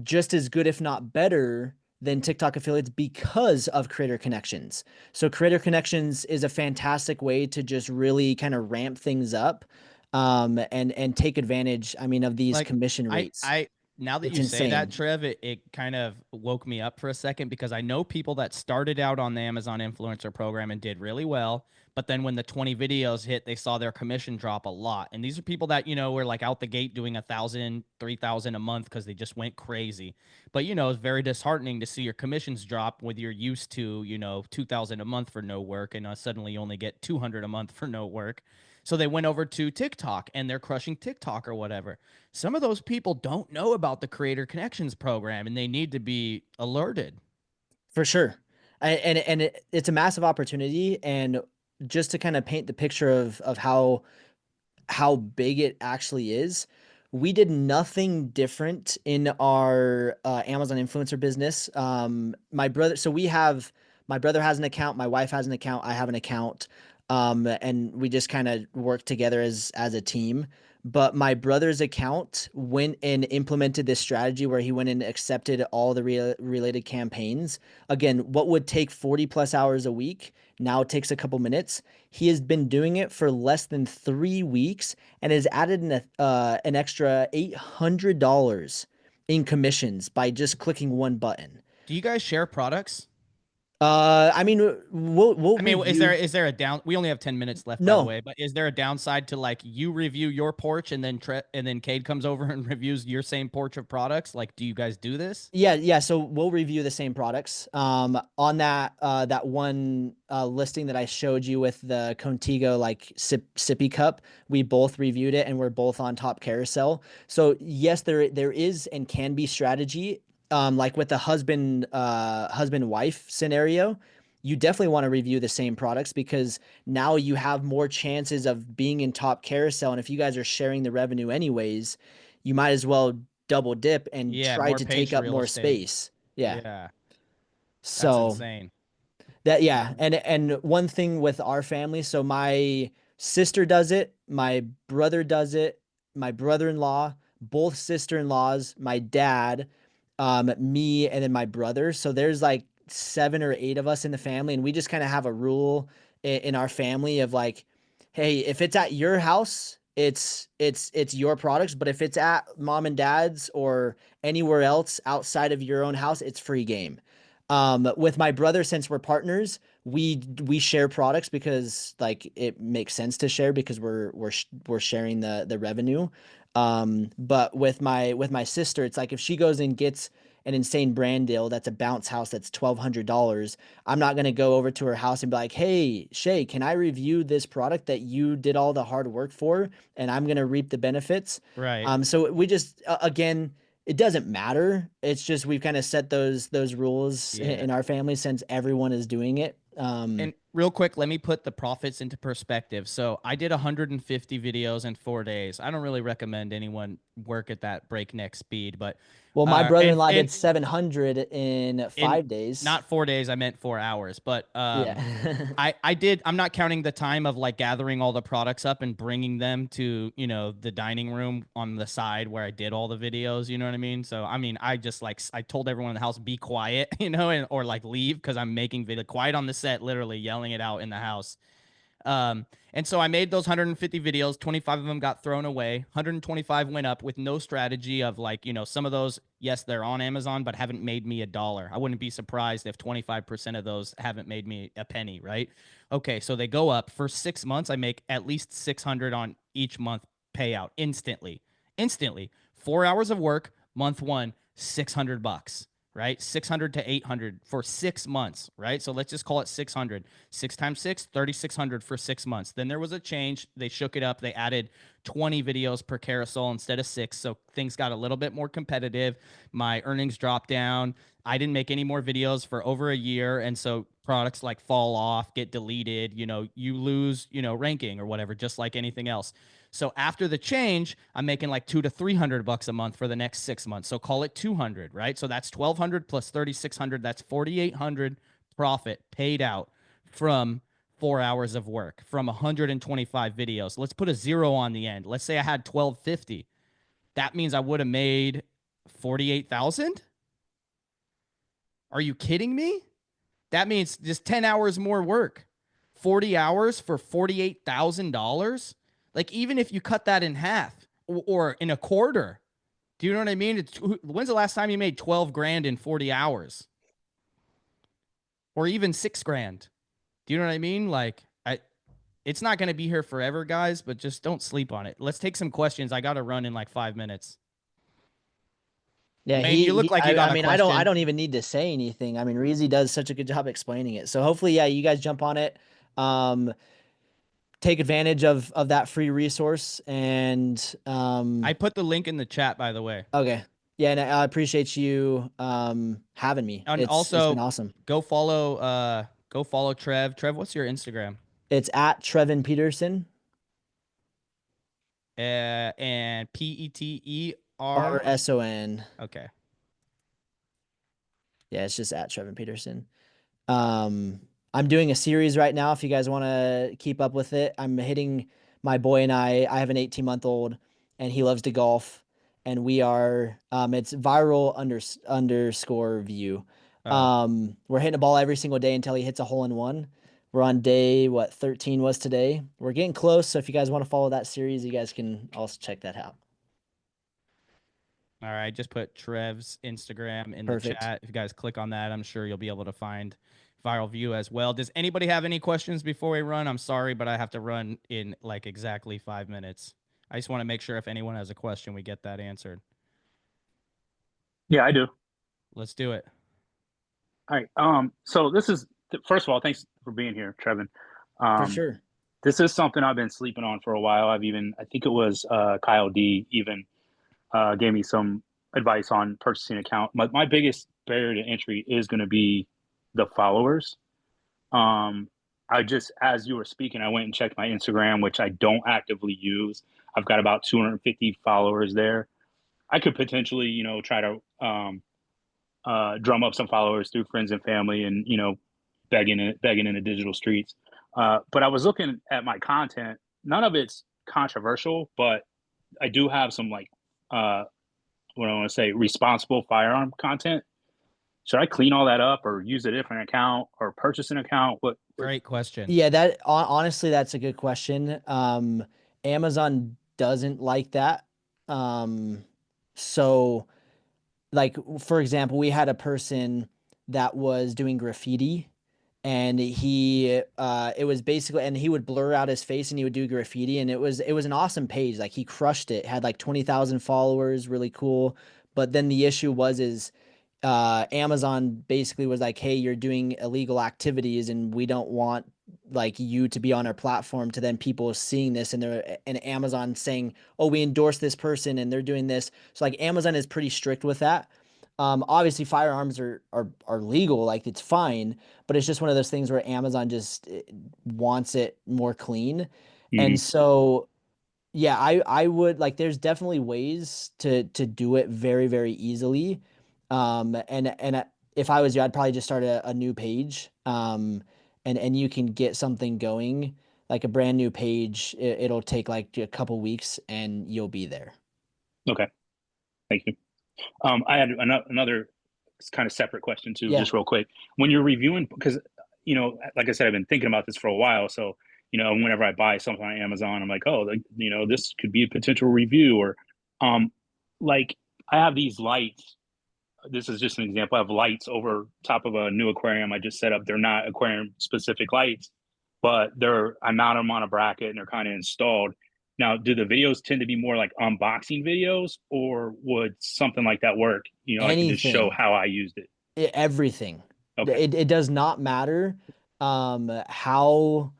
just as good, if not better, than TikTok affiliates because of Creator Connections. So Creator Connections is a fantastic way to just really kind of ramp things up, and take advantage, I mean, of these Like, commission I rates. I now that It's you say that, insane. Trev, it kind of woke me up for a second because I know people that started out on the Amazon influencer program and did really well, But then when the 20 videos hit, they saw their commission drop a lot. And these are people that, were like out the gate doing 1,000, 3,000 a month because they just went crazy. But, it's very disheartening to see your commissions drop when you're used to, 2,000 a month for no work, and suddenly you only get 200 a month for no work. So they went over to TikTok and they're crushing TikTok or whatever. Some of those people don't know about the Creator Connections program, and they need to be alerted. For sure. It's a massive opportunity. And just to kind of paint the picture of how big it actually is, we did nothing different in our Amazon influencer business. My brother has an account, my wife has an account, I have an account, and we just kind of work together as a team. But my brother's account went and implemented this strategy where he went and accepted all the related campaigns. Again, what would take 40 plus hours a week now takes a couple minutes. He has been doing it for less than 3 weeks and has added an extra $800 in commissions by just clicking one button. Do you guys share products? I mean, we'll I mean, is there review. is there a down? We only have 10 minutes left, by the No, way. But is there a downside to like you review your porch and then Cade comes over and reviews your same porch of products? Like, do you guys do this? yeah. So we'll review the same products. On that one listing that I showed you with the Contigo like sippy cup, we both reviewed it and we're both on top carousel. So yes, there is and can be strategy. Like with the husband wife scenario, you definitely want to review the same products because now you have more chances of being in top carousel. And if you guys are sharing the revenue anyways, you might as well double dip and Yeah, try more to take page up real more estate. space. Yeah. Yeah, that's So insane. yeah, and one thing with our family, so my sister does it, my brother does it, my brother-in-law, both sister-in-laws, my dad, me, and then my brother. So there's like 7 or 8 of us in the family, and we just kind of have a rule in our family of like, hey, if it's at your house, it's your products, but if it's at mom and dad's or anywhere else outside of your own house, it's free game. With my brother, since we're partners, we share products because like it makes sense to share because we're sharing the revenue. But with my sister, it's like if she goes and gets an insane brand deal that's a bounce house that's $1,200, I'm not gonna go over to her house and be like, "Hey, Shay, can I review this product that you did all the hard work for, and I'm gonna reap the benefits?" Right. So we just again, it doesn't matter. It's just we've kind of set those rules Yeah. in our family since everyone is doing it. And real quick, let me put the profits into perspective. So I did 150 videos in 4 days. I don't really recommend anyone work at that breakneck speed, but Well, my and brother-in-law and did 700 in in 5 days. not 4 days, I meant 4 hours. But Yeah. I'm not counting the time of like gathering all the products up and bringing them to, the dining room on the side where I did all the videos, you know what I mean? So, I mean, I just like, I told everyone in the house, be quiet, or like leave because I'm making video quiet on the set, literally yelling it out in the house. And so I made those 150 videos. 25 of them got thrown away. 125 went up with no strategy of like, some of those, yes, they're on Amazon, but haven't made me a dollar. I wouldn't be surprised if 25% of those haven't made me a penny, right? Okay, so they go up. For 6 months, I make at least 600 on each month payout instantly. Instantly. 4 hours of work, month one, $600, right? 600 to 800 for 6 months, right? So let's just call it 600. 6 times 6, 3,600 for 6 months. Then there was a change. They shook it up. They added 20 videos per carousel instead of 6. So things got a little bit more competitive. My earnings dropped down. I didn't make any more videos for over a year. And so products like fall off, get deleted, you lose, ranking or whatever, just like anything else. So after the change, I'm making like $200 to $300 a month for the next 6 months. So call it 200, right? So that's 1,200 plus 3,600. That's 4,800 profit paid out from 4 hours of work from 125 videos. Let's put a zero on the end. Let's say I had 1,250. That means I would have made 48,000. Are you kidding me? That means just 10 hours more work. 40 hours for $48,000. Like, even if you cut that in half or in a quarter, do you know what I mean? When's the last time you made 12 grand in 40 hours? Or even 6 grand? Do you know what I mean? Like, It's not going to be here forever, guys, but just don't sleep on it. Let's take some questions. I got to run in like 5 minutes. Yeah, Wayne, you look like you I got a mean, I question. don't even need to say anything. I mean, Reezy does such a good job explaining it. So hopefully, yeah, you guys jump on it. Um, take advantage of that free resource and I put the link in the chat, by the way. okay. Yeah, and I appreciate you having me. And It's been also awesome. go follow Trev. Trev, what's your Instagram? It's at Trevin Peterson, And Peter. RSON. Okay. Yeah, it's just at Trevin Peterson. Um, I'm doing a series right now. If you guys want to keep up with it, I'm hitting my boy and I have an 18-month-old and he loves to golf. And we are, it's viral underscore view. Oh, We're hitting a ball every single day until he hits a hole in one. We're on day, what, 13 was today. We're getting close. So if you guys want to follow that series, you guys can also check that out. all right. Just put Trev's Instagram in the Perfect. chat. If you guys click on that, I'm sure you'll be able to find Viral View as well. Does anybody have any questions before we run? I'm sorry, but I have to run in like exactly 5 minutes. I just want to make sure if anyone has a question, we get that answered. Yeah, I do. Let's do it. All right. So this is first of all, thanks for being here, Trevin. For Um, sure. this is something I've been sleeping on for a while. I think it was Kyle D even gave me some advice on purchasing account. My biggest barrier to entry is going to be the followers. Um, I just, as you were speaking, I went and checked my Instagram, which I don't actively use. I've got about 250 followers there. I could potentially, try to drum up some followers through friends and family, and begging in the digital streets. But I was looking at my content. None of it's controversial, but I do have some like what I want to say responsible firearm content. Should I clean all that up, or use a different account, or purchase an account? What Great question. Yeah, honestly, that's a good question. Amazon doesn't like that. Um, so like for example, we had a person that was doing graffiti and he it was basically and he would blur out his face and he would do graffiti and it was an awesome page. Like he crushed it. Had like 20,000 followers, really cool. But then the issue was is Amazon basically was like, "Hey, you're doing illegal activities and we don't want like you to be on our platform." To then people seeing this and Amazon saying, "Oh, we endorse this person and they're doing this." So like Amazon is pretty strict with that. Obviously firearms are legal, like it's fine, but it's just one of those things where Amazon just wants it more clean. And mm-hmm. so yeah, I would like there's definitely ways to do it very, very easily. If I was you, I'd probably just start a new page. And you can get something going, like a brand new page. It'll take like a couple weeks and you'll be there. Okay, thank you. I had another kind of separate question too, Yeah. just real quick. When you're reviewing, because like I said, I've been thinking about this for a while. So whenever I buy something on Amazon, I'm like, oh, like, this could be a potential review, or like I have these lights. This is just an example. I have lights over top of a new aquarium I just set up. They're not aquarium specific lights, but I mount them on a bracket and they're kind of installed. Now, do the videos tend to be more like unboxing videos, or would something like that work? I can just show Anything. how I used it. Everything. Okay. It does not matter how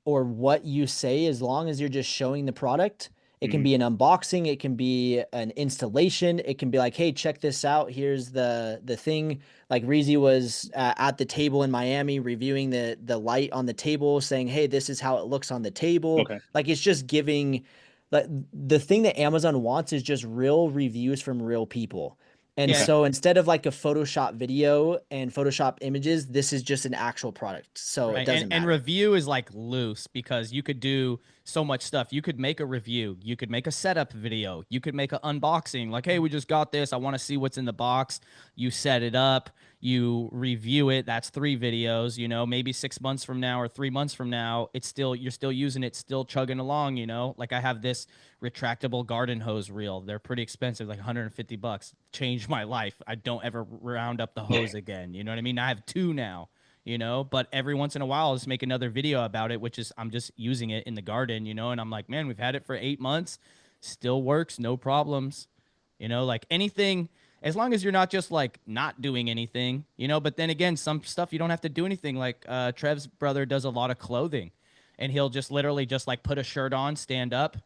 or what you say as long as you're just showing the product. It can Mm-hmm. be an unboxing, it can be an installation, it can be like, hey, check this out. Here's the thing. Like Reezy was at the table in Miami reviewing the light on the table, saying, hey, this is how it looks on the table. Okay. Like it's just giving like the thing that Amazon wants is just real reviews from real people. And Yeah, Okay. so instead of like a Photoshop video and Photoshop images, this is just an actual product. So it right. And doesn't and matter. review is like loose because you could do so much stuff. You could make a review, you could make a setup video, you could make an unboxing, like, hey, we just got this. I want to see what's in the box. You set it up, you review it. That's 3 videos, maybe 6 months from now or 3 months from now, you're still using it, still chugging along, Like I have this retractable garden hose reel. They're pretty expensive, like $150. Changed my life. I don't ever round up the hose again. You know what I mean? I have 2 now. you know, but every once in a while I'll just make another video about it, which is I'm just using it in the garden, you know, and I'm like, man, we've had it for 8 months, still works, no problems, you know, like anything, as long as you're not just like not doing anything, you know, but then again, some stuff you don't have to do anything. Like Trev's brother does a lot of clothing, and he'll just literally just like put a shirt on, stand up,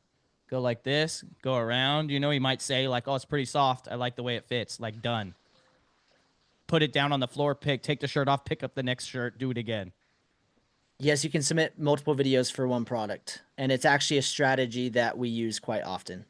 go like this, go around, you know, he might say like, oh, it's pretty soft, I like the way it fits, like done. Put it down on the floor, take the shirt off, pick up the next shirt, do it again. Yes, you can submit multiple videos for one product, and it's actually a strategy that we use quite often.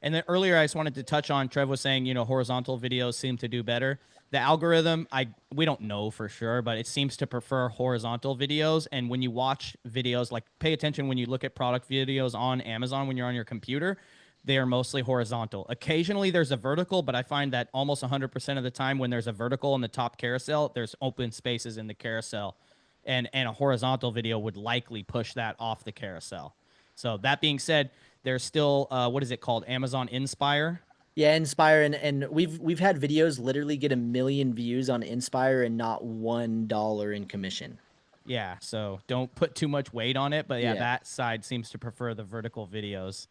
And then earlier, I just wanted to touch on, Trev was saying, you know, horizontal videos seem to do better. The algorithm, we don't know for sure, but it seems to prefer horizontal videos. And when you watch videos, like pay attention when you look at product videos on Amazon when you're on your computer, they are mostly horizontal. Occasionally there's a vertical, but I find that almost 100% of the time when there's a vertical in the top carousel, there's open spaces in the carousel. And a horizontal video would likely push that off the carousel. So that being said, there's still what is it called? Amazon Inspire. Yeah, Inspire, and we've had videos literally get 1 million views on Inspire and not $1 in commission. Yeah, so don't put too much weight on it, but yeah, Yeah. that side seems to prefer the vertical videos.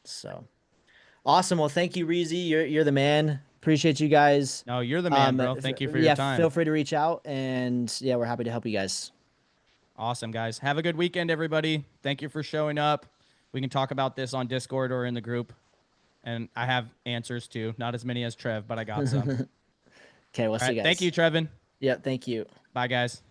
So awesome. Well, thank you, Reezy. You're the man. Appreciate you guys. No, you're the man, bro. Thank you for your Yeah, time. feel free to reach out, and yeah, we're happy to help you guys. Awesome, guys. Have a good weekend, everybody. Thank you for showing up. We can talk about this on Discord or in the group. And I have answers too. Not as many as Trev, but I got some. Okay, we'll All see right, you guys. thank you, Trevin. Yeah, thank you. Bye, guys.